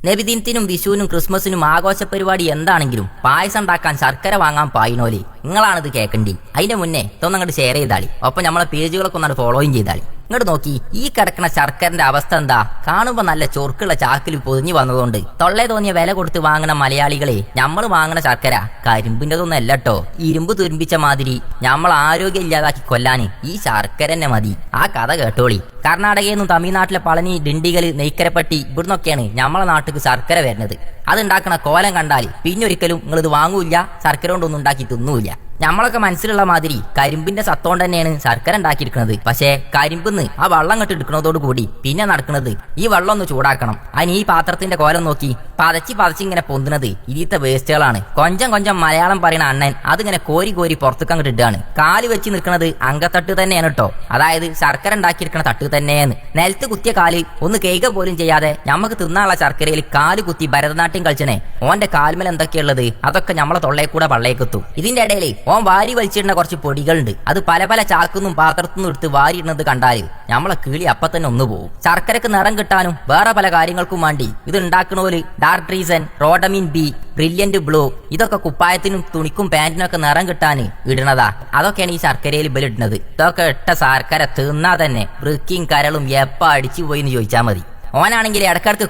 നബിദിനത്തിനും വിഷുവിനും ക്രിസ്മസിനും ആഘോഷ പരിപാടി എന്താണെങ്കിലും പായസം ഉണ്ടാക്കാൻ ശർക്കര വാങ്ങാൻ പായിനോലി നിങ്ങളാണിത് കേൾക്കണ്ടി. അതിന്റെ മുന്നേ ഇതൊന്നും അങ്ങോട്ട് ഷെയർ ചെയ്താളി. ഒപ്പം നമ്മളെ പേജുകളൊക്കെ ഒന്നാണ് ഫോളോയും ചെയ്താളി. ഇങ്ങോട്ട് നോക്കി ഈ കിടക്കുന്ന ശർക്കരന്റെ അവസ്ഥ എന്താ? കാണുമ്പോ നല്ല ചൊറുക്കുള്ള ചാക്കിൽ പൊതിഞ്ഞു വന്നതുകൊണ്ട് തൊള്ളേ തോന്നിയ വില കൊടുത്ത് വാങ്ങണ മലയാളികളെ നമ്മൾ വാങ്ങണ ശർക്കര കരിമ്പിൻ്റെതൊന്നും അല്ലട്ടോ. ഇരുമ്പ് തുരുമ്പിച്ച മാതിരി നമ്മൾ ആരോഗ്യം ഇല്ലാതാക്കി കൊല്ലാന് ഈ ശർക്കര തന്നെ മതി. ആ കഥ കേട്ടോളി. കർണാടകയിൽ നിന്നും തമിഴ്നാട്ടിലെ പളനി, ഡിണ്ടിഗൽ, നെയ്ക്കരപ്പട്ടി ഇവിടുന്നൊക്കെയാണ് നമ്മളെ നാട്ടിൽ ശർക്കര വരുന്നത്. അതുണ്ടാക്കണ കോലം കണ്ടാൽ പിന്നൊരിക്കലും നിങ്ങളിത് വാങ്ങൂല്ല, ശർക്കര കൊണ്ടൊന്നും ഉണ്ടാക്കി തിന്നൂല്ല. നമ്മളൊക്കെ മനസ്സിലുള്ള മാതിരി കരിമ്പിന്റെ സത്തോണ്ട് തന്നെയാണ് ശർക്കര ഉണ്ടാക്കിയിരിക്കുന്നത്. പക്ഷേ കരിമ്പിന്ന് ആ വെള്ളം കെട്ട് എടുക്കുന്നതോട് കൂടി പിന്നെ നടക്കുന്നത് ഈ വെള്ളം ഒന്ന് ചൂടാക്കണം. അതിന് ഈ പാത്രത്തിന്റെ കോലം നോക്കി പതച്ച് ഇങ്ങനെ പൊന്തുന്നത് ഇതിത്തെ വേസ്റ്റുകളാണ്. കൊഞ്ചം മലയാളം പറയുന്ന അണ്ണൻ അതിങ്ങനെ കോരി പുറത്തേക്ക് അങ്ങോട്ട് ഇടുകയാണ്. കാല് വെച്ച് നിൽക്കുന്നത് അങ്കത്തട്ട് തന്നെയാണ് കേട്ടോ. അതായത് ശർക്കര ഉണ്ടാക്കിയിരിക്കുന്ന തട്ട് തന്നെയാണ്. നിലത്ത് കുത്തിയ കാല് ഒന്ന് കേൾക്കുക പോലും ചെയ്യാതെ നമുക്ക് തിന്നാനുള്ള ശർക്കരയിൽ കാല് കുത്തി ഭരതനാട്യം കളിച്ചനെ ഓന്റെ കാൽമേൽ എന്തൊക്കെയുള്ളത് അതൊക്കെ നമ്മളെ തൊള്ളയെ കൂടെ വള്ളേക്കെത്തും. ഇതിന്റെ ഇടയിൽ ഓൻ വാരി വലിച്ചിടുന്ന കുറച്ച് പൊടികളുണ്ട്. അത് പല ചാക്കുന്നും പാത്രത്തുനിന്നും എടുത്ത് വാരിയിടുന്നത് കണ്ടാൽ നമ്മളെ കിളി അപ്പൊ തന്നെ ഒന്ന് പോകും. ശർക്കരക്ക് നിറം കിട്ടാനും വേറെ പല കാര്യങ്ങൾക്കും വേണ്ടി ഇത് ഉണ്ടാക്കണോല് dark reason, rhodamine B, brilliant blue ഇതൊക്കെ കുപ്പായത്തിനും തുണിക്കും പാന്റിനും ഒക്കെ നിറം കിട്ടാൻ ഇടുന്നതാ. അതൊക്കെയാണ് ഈ ശർക്കരയിൽ ബലിടുന്നത്. ഇതൊക്കെ ഇട്ട ശർക്കര തിന്നാ തന്നെ വൃക്കിയും കരളും എപ്പ അടിച്ചു പോയി എന്ന് ചോദിച്ചാൽ മതി. ഓനാണെങ്കിൽ ഇടക്കിടക്ക്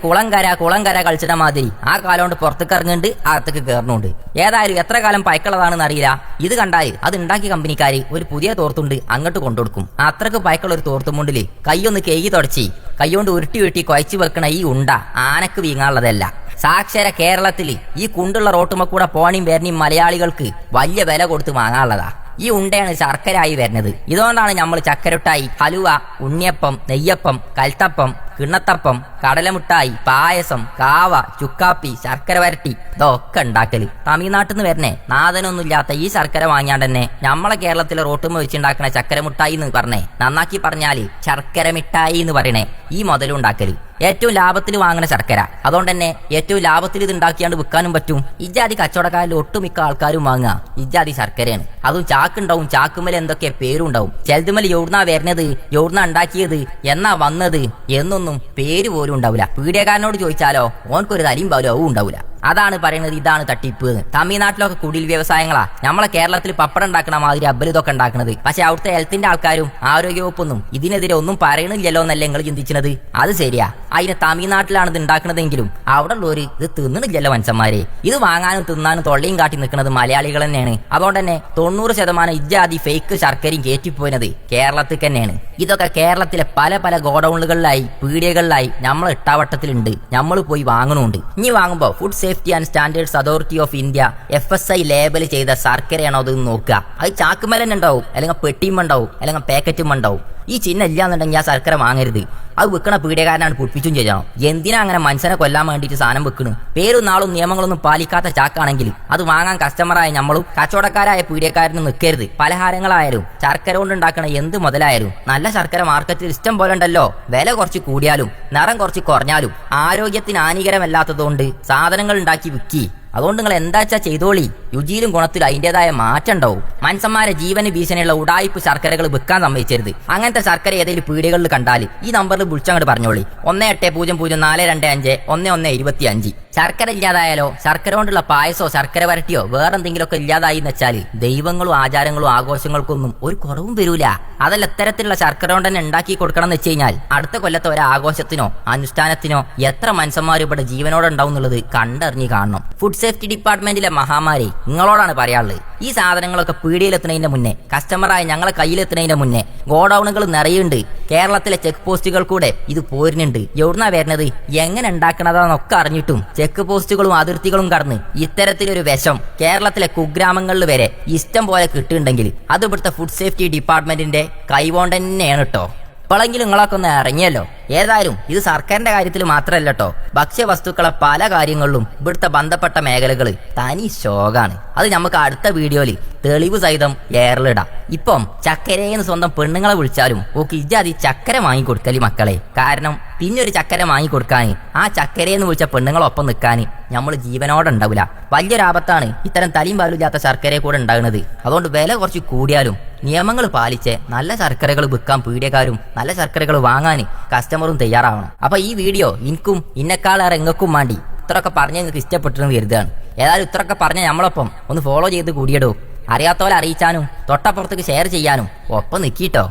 കുളം കര കളിച്ചിട്ട മാതിരി ആ കാലം കൊണ്ട് പുറത്തേക്ക് ഇറങ്ങുന്നുണ്ട്, അകത്തേക്ക് കയറുന്നുണ്ട്. ഏതായാലും എത്ര കാലം പയക്കുള്ളതാണെന്ന് അറിയില്ല. ഇത് കണ്ടാൽ അത് ഉണ്ടാക്കിയ കമ്പനിക്കാര് ഒരു പുതിയ തോർത്തുണ്ട് അങ്ങോട്ട് കൊണ്ടുകൊടുക്കും. അത്രക്ക് പയക്കുള്ള ഒരു തോർത്തുമുണ്ടില് കൈയൊന്ന് കേകി തുടച്ചി കൈകൊണ്ട് ഉരുട്ടി കുഴച്ചു വെക്കണ ഈ ഉണ്ട ആനക്ക് വീങ്ങാനുള്ളതല്ല. സാക്ഷര കേരളത്തില് ഈ കുണ്ടുള്ള റോട്ടുമ്മ കൂടെ പോണിയും വരണിയും മലയാളികൾക്ക് വലിയ വില കൊടുത്ത് വാങ്ങാനുള്ളതാ. ഈ ഉണ്ടയാണ് ശർക്കരായി വരുന്നത്. ഇതുകൊണ്ടാണ് നമ്മൾ ചക്കരട്ടായി, ഹലുവ, ഉണ്ണിയപ്പം, നെയ്യപ്പം, കൽത്തപ്പം, കിണ്ണത്തപ്പം, കടലമുട്ടായി, പായസം, കാവ, ചുക്കാപ്പി, ശർക്കര വരട്ടി ഇതൊക്കെ ഉണ്ടാക്കല്. തമിഴ്നാട്ടിൽ നിന്ന് വരണേ നാദനൊന്നുമില്ലാത്ത ഈ ശർക്കര വാങ്ങിയാണ്ട് തന്നെ നമ്മളെ കേരളത്തിലെ റോട്ടുമ്മ വെച്ചുണ്ടാക്കണ ചക്കര മുട്ടായി എന്ന് പറഞ്ഞേ നന്നാക്കി പറഞ്ഞാല് ശർക്കര മിഠായി എന്ന് പറയണേ ഈ മുതലുണ്ടാക്കല്. ഏറ്റവും ലാഭത്തിൽ വാങ്ങണ ശർക്കര. അതുകൊണ്ട് തന്നെ ഏറ്റവും ലാഭത്തിൽ ഇത് ഉണ്ടാക്കിയാണ്ട് വിൽക്കാനും പറ്റും. ഇജാതി കച്ചവടക്കാരിൽ ഒട്ടുമിക്ക ആൾക്കാരും വാങ്ങുക ഇജാതി ശർക്കരയാണ്. അതും ചാക്കുണ്ടാവും, ചാക്കുമല എന്തൊക്കെ പേരുണ്ടാവും. ചെലുതുമല എവിടുന്നാ വരുന്നത്, എവിടുന്നാ ഉണ്ടാക്കിയത്, എന്നാ വന്നത് എന്നൊന്നും പേര് പോലും ഉണ്ടാവില്ല. പീഡിയക്കാരനോട് ചോദിച്ചാലോ ഓൻക്കൊരു തലിയും പോലും ഉണ്ടാവില്ല. അതാണ് പറയുന്നത് ഇതാണ് തട്ടിപ്പ്. തമിഴ്നാട്ടിലൊക്കെ കുടിൽ വ്യവസായങ്ങളാ. നമ്മളെ കേരളത്തിൽ പപ്പടം ഉണ്ടാക്കണ മാതിരി അബ്ബൽ ഇതൊക്കെ ഉണ്ടാക്കുന്നത്. പക്ഷെ അവിടുത്തെ ഹെൽത്തിന്റെ ആൾക്കാരും ആരോഗ്യവകുപ്പൊന്നും ഇതിനെതിരെ ഒന്നും പറയണില്ലല്ലോ എന്നല്ലേ നിങ്ങൾ ചിന്തിക്കുന്നത്. അത് ശരിയാ. അതിന് തമിഴ്നാട്ടിലാണ് ഇത് ഉണ്ടാക്കണതെങ്കിലും അവിടെ ഉള്ളവര് ഇത് തിന്നണില്ലല്ലോ മനുഷ്യന്മാരെ. ഇത് വാങ്ങാനും തിന്നാനും തൊള്ളയും കാട്ടി നിൽക്കുന്നത് മലയാളികൾ തന്നെയാണ്. അതുകൊണ്ട് തന്നെ 90% ഇജാതി ഫേക്ക് ശർക്കരയും കയറ്റിപ്പോയത് കേരളത്തിൽ തന്നെയാണ്. ഇതൊക്കെ കേരളത്തിലെ പല ഗോഡൌണുകളിലായി പീഡിയകളിലായി നമ്മൾ ഇട്ടാവട്ടത്തിലുണ്ട്. നമ്മൾ പോയി വാങ്ങണുണ്ട്. ഇനി വാങ്ങുമ്പോ food safety and standards authority of India FSI label ചെയ്ത ശർക്കരയാണോ അത് നോക്കുക. അത് ചാക്കുമേലന്നെ ഉണ്ടാവും, അല്ലെങ്കിൽ പെട്ടിയും ഉണ്ടാവും, അല്ലെങ്കിൽ പാക്കറ്റും ഉണ്ടാവും. ഈ ചിഹ്നം ഇല്ലാന്നുണ്ടെങ്കിൽ ആ ശർക്കര വാങ്ങരുത്. അത് വിൽക്കണ പീഡിയക്കാരനാണ് പൊട്ടിച്ചും ചെയ്യണം. എന്തിനാ അങ്ങനെ മനുഷ്യനെ കൊല്ലാൻ വേണ്ടിയിട്ട് സാധനം വെക്കണ്? പേരും നാളും നിയമങ്ങളൊന്നും പാലിക്കാത്ത ചാക്കാണെങ്കിൽ അത് വാങ്ങാൻ കസ്റ്റമറായ നമ്മളും കച്ചവടക്കാരായ പീഡിയക്കാരനും നിൽക്കരുത്. പലഹാരങ്ങളായാലും ശർക്കര കൊണ്ടുണ്ടാക്കണ എന്ത് മുതലായാലും നല്ല ശർക്കര മാർക്കറ്റിൽ ഇഷ്ടം പോലെ ഉണ്ടല്ലോ. വില കുറച്ച് കൂടിയാലും നിറം കുറച്ച് കുറഞ്ഞാലും ആരോഗ്യത്തിന് ഹാനികരമല്ലാത്തതുകൊണ്ട് സാധനങ്ങൾ ഉണ്ടാക്കി വിൽക്കി. അതുകൊണ്ട് നിങ്ങൾ എന്താച്ചാ ചെയ്തോളി. രുചിയിലും ഗുണത്തിലും അതിൻ്റെതായ മാറ്റം ഉണ്ടാവും. മനുഷ്യന്മാരെ ജീവന് ഭീഷണിയുള്ള ഉടായ്പ ശർക്കരകൾ വിൽക്കാൻ സമ്മതിച്ചരുത്. അങ്ങനത്തെ ശർക്കര ഏതെങ്കിലും പീടികളിൽ കണ്ടാൽ ഈ നമ്പറിൽ വിളിച്ചങ്ങോട്ട് പറഞ്ഞോളി. 180042251125. ശർക്കര ഇല്ലാതായാലോ ശർക്കര കൊണ്ടുള്ള പായസോ ശർക്കര വരട്ടിയോ വേറെന്തെങ്കിലുമൊക്കെ ഇല്ലാതായി എന്ന് വെച്ചാൽ ദൈവങ്ങളും ആചാരങ്ങളും ആഘോഷങ്ങൾക്കൊന്നും ഒരു കുറവും വരൂല. അതല്ല ഇത്തരത്തിലുള്ള ശർക്കര കൊണ്ട് തന്നെ ഉണ്ടാക്കി കൊടുക്കണം എന്ന് വെച്ച് കഴിഞ്ഞാൽ അടുത്ത കൊല്ലത്തെ ഒരു ആഘോഷത്തിനോ അനുഷ്ഠാനത്തിനോ എത്ര മനുഷ്യന്മാർ ഇവിടെ ജീവനോടെ ഉണ്ടാവും എന്നുള്ളത് കണ്ടറിഞ്ഞ് കാണണം. ഫുഡ് സേഫ്റ്റി ഡിപ്പാർട്ട്മെന്റിലെ മഹാമാരി നിങ്ങളോടാണ് പറയാനുള്ളത്. ഈ സാധനങ്ങളൊക്കെ പീടികയിലെത്തുന്നതിന്റെ മുന്നേ കസ്റ്റമറായ ഞങ്ങളെ കയ്യിലെത്തുന്നതിന്റെ മുന്നേ ഗോഡൌണുകൾ നിറയുണ്ട്. കേരളത്തിലെ ചെക്ക് പോസ്റ്റുകൾ കൂടെ ഇത് പോരുന്നുണ്ട്. എവിടുന്നാ വരുന്നത്, എങ്ങനെ ഉണ്ടാക്കണതാന്നൊക്കെ അറിഞ്ഞിട്ടും ചെക്ക് പോസ്റ്റുകളും അതിർത്തികളും കടന്ന് ഇത്തരത്തിലൊരു വിഷം കേരളത്തിലെ കുഗ്രാമങ്ങളിൽ വരെ ഇഷ്ടം പോലെ കിട്ടുന്നുണ്ടെങ്കിൽ അത് ഇവിടുത്തെ ഫുഡ് സേഫ്റ്റി ഡിപ്പാർട്ട്മെന്റിന്റെ കൈകൊണ്ട് തന്നെയാണ് കേട്ടോ. ഇപ്പോഴെങ്കിലും നിങ്ങളൊക്കെ ഒന്ന് ഇറങ്ങിയല്ലോ. ഏതായാലും ഇത് സർക്കാരിന്റെ കാര്യത്തിൽ മാത്രമല്ല കേട്ടോ, ഭക്ഷ്യവസ്തുക്കളെ പല കാര്യങ്ങളിലും ഇവിടുത്തെ ബന്ധപ്പെട്ട മേഖലകൾ തനി ശോകാണ്. അത് നമുക്ക് അടുത്ത വീഡിയോയിൽ തെളിവ് സഹിതം എയറിലിടാം. ഇപ്പം ചക്കരേന്ന് സ്വന്തം പെണ്ണുങ്ങളെ വിളിച്ചാലും ഓക്ക് ഇജാതി ചക്കര വാങ്ങിക്കൊടുക്കല് മക്കളെ. കാരണം പിന്നെ ഒരു ചക്കര വാങ്ങിക്കൊടുക്കാൻ ആ ചക്കരയെന്ന് വിളിച്ച പെണ്ണുങ്ങളൊപ്പം നിൽക്കാൻ നമ്മൾ ജീവനോടെ ഉണ്ടാവില്ല. വലിയൊരാപത്താണ് ഇത്തരം തലയും പാലില്ലാത്ത ശർക്കരയെ കൂടെ ഉണ്ടാകുന്നത്. അതുകൊണ്ട് വില കുറച്ച് കൂടിയാലും നിയമങ്ങൾ പാലിച്ച് നല്ല ശർക്കരകൾ വിൽക്കാൻ പീഡിയക്കാരും നല്ല ശർക്കരകൾ വാങ്ങാൻ കസ്റ്റമറും തയ്യാറാവണം. അപ്പൊ ഈ വീഡിയോ എനിക്കും ഇന്നെക്കാളേറെ എങ്ങൾക്കും വേണ്ടി ഇത്രയൊക്കെ പറഞ്ഞ് നിങ്ങൾക്ക് ഇഷ്ടപ്പെട്ടെന്ന് കരുതുകയാണ്. ഏതായാലും ഇത്രയൊക്കെ പറഞ്ഞ നമ്മളൊപ്പം ഒന്ന് ഫോളോ ചെയ്ത് കൂടിയിടൂ. അറിയാത്തവരെ അറിയിച്ചാനും തൊട്ടപ്പുറത്തേക്ക് ഷെയർ ചെയ്യാനും ഒപ്പം നിൽക്കിട്ടോ.